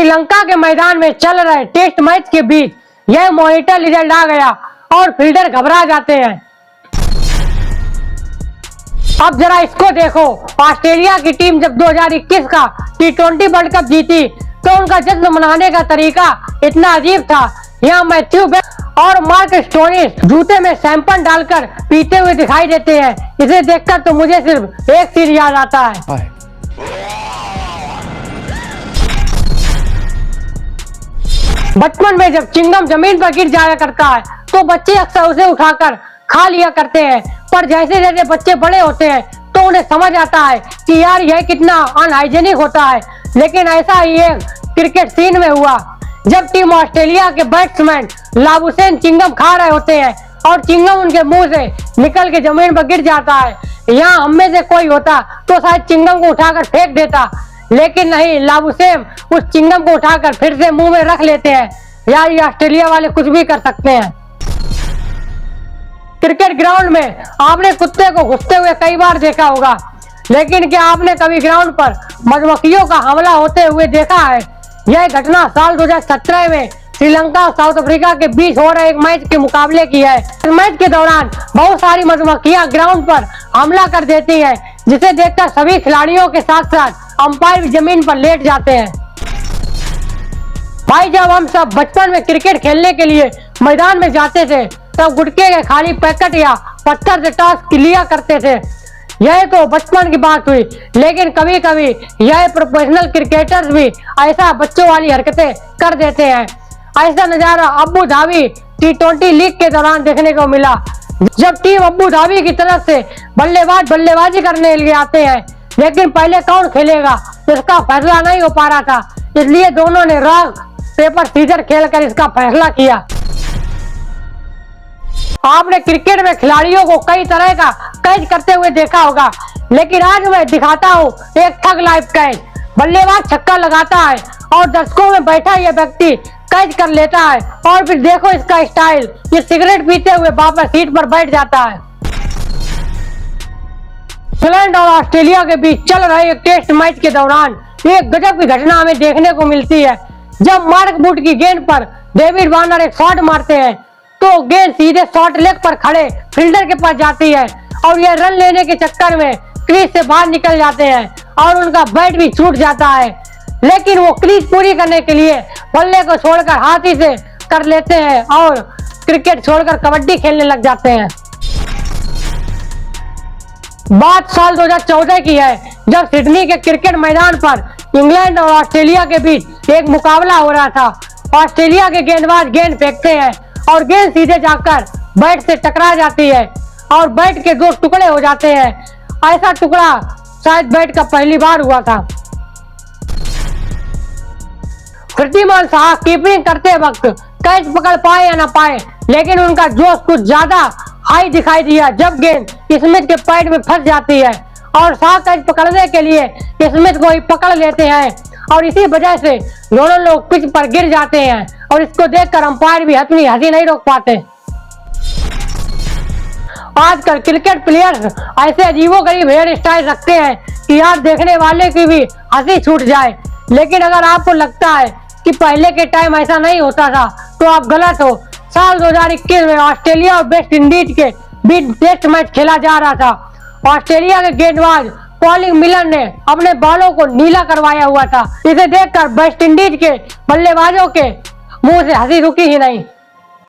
श्रीलंका के मैदान में चल रहे टेस्ट मैच के बीच यह मॉनिटर रिजल्ट आ गया और फील्डर घबरा जाते हैं। अब जरा इसको देखो, ऑस्ट्रेलिया की टीम जब 2021 का T20 वर्ल्ड कप जीती तो उनका जश्न मनाने का तरीका इतना अजीब था। यहाँ मैथ्यू बेन और मार्क स्टोनिस जूते में शैंपेन डालकर पीते हुए दिखाई देते हैं। इसे देखकर तो मुझे सिर्फ एक चीज याद आता है। बचपन में जब चिंगम जमीन पर गिर जाया करता है तो बच्चे अक्सर उसे उठाकर खा लिया करते हैं, पर जैसे जैसे बच्चे बड़े होते हैं तो उन्हें समझ आता है कि यार यह कितना अनहाइजेनिक होता है। लेकिन ऐसा ही एक क्रिकेट सीन में हुआ जब टीम ऑस्ट्रेलिया के बैट्समैन लाबुशेन चिंगम खा रहे होते हैं और चिंगम उनके मुंह से निकल के जमीन पर गिर जाता है। यहाँ हम में से कोई होता तो शायद चिंगम को उठाकर फेंक देता, लेकिन नहीं, लाबुशेन उस चिंगम को उठाकर फिर से मुंह में रख लेते हैं। यार ये ऑस्ट्रेलिया वाले कुछ भी कर सकते हैं। क्रिकेट ग्राउंड में आपने कुत्ते को घुसते हुए कई बार देखा होगा, लेकिन क्या आपने कभी ग्राउंड पर मधुमक्खियों का हमला होते हुए देखा है? यह घटना साल 2017 में श्रीलंका और साउथ अफ्रीका के बीच हो रहे एक मैच के मुकाबले की है। इस मैच के दौरान बहुत सारी मधुमक्खियां ग्राउंड पर हमला कर देती हैं, जिसे देखकर सभी खिलाड़ियों के साथ साथ अंपायर भी जमीन पर लेट जाते हैं। भाई जब हम सब बचपन में क्रिकेट खेलने के लिए मैदान में जाते थे तब गुटके के खाली पैकेट या पत्थर से टॉस लिया करते थे। यह तो बचपन की बात हुई, लेकिन कभी कभी यह प्रोफेशनल क्रिकेटर्स भी ऐसा बच्चों वाली हरकतें कर देते हैं। ऐसा नजारा अबू धाबी T20 लीग के दौरान देखने को मिला, जब टीम अबू धाबी की तरफ से बल्लेबाज बल्लेबाजी करने लिए आते हैं, लेकिन पहले कौन खेलेगा इसका फैसला नहीं हो पा रहा था, इसलिए दोनों ने रॉक पेपर सीजर खेलकर इसका फैसला किया। आपने क्रिकेट में खिलाड़ियों को कई तरह का कैच करते हुए देखा होगा, लेकिन आज मैं दिखाता हूँ एक ठग लाइफ कैच। बल्लेबाज छक्का लगाता है और दर्शकों में बैठा यह व्यक्ति कैच कर लेता है और फिर देखो इसका स्टाइल, ये सिगरेट पीते हुए वापस सीट पर बैठ जाता है। इंग्लैंड और ऑस्ट्रेलिया के बीच चल रहे एक टेस्ट मैच के दौरान एक गजब की घटना हमें देखने को मिलती है। जब मार्क वुड की गेंद पर डेविड वार्नर एक शॉट मारते हैं तो गेंद सीधे शॉर्ट लेग पर खड़े फील्डर के पास जाती है और यह रन लेने के चक्कर में क्रीज से बाहर निकल जाते हैं और उनका बैट भी छूट जाता है, लेकिन वो क्रीज पूरी करने के लिए बल्ले को छोड़कर हाथी से कर लेते हैं और क्रिकेट छोड़कर कबड्डी खेलने लग जाते हैं। बात साल 2014 की है, जब सिडनी के क्रिकेट मैदान पर इंग्लैंड और ऑस्ट्रेलिया के बीच एक मुकाबला हो रहा था। ऑस्ट्रेलिया के गेंदबाज गेंद फेंकते हैं और गेंद सीधे जाकर बैट से टकरा जाती है और बैट के दो टुकड़े हो जाते हैं। ऐसा टुकड़ा शायद बैट का पहली बार हुआ था। कीर्तिमान साहब कीपिंग करते वक्त कैच पकड़ पाए या ना पाए, लेकिन उनका जोश कुछ ज्यादा हाई दिखाई दिया जब गेंद स्मिथ के पैड में फंस जाती है और शाह कैच पकड़ने के लिए स्मिथ को ही पकड़ लेते हैं और इसी वजह से दोनों लोग पिच पर गिर जाते हैं और इसको देखकर अंपायर भी अपनी हंसी नहीं रोक पाते। आजकल क्रिकेट प्लेयर्स ऐसे अजीबोगरीब हेयर स्टाइल रखते हैं कि यार देखने वाले की भी हंसी छूट जाए, लेकिन अगर आपको लगता है कि पहले के टाइम ऐसा नहीं होता था तो आप गलत हो। साल 2021 में ऑस्ट्रेलिया और वेस्ट इंडीज के बीच टेस्ट मैच खेला जा रहा था। ऑस्ट्रेलिया के गेंदबाज कॉलिन मिलर ने अपने बालों को नीला करवाया हुआ था। इसे देखकर वेस्ट इंडीज के बल्लेबाजों के मुंह से हंसी रुकी ही नहीं।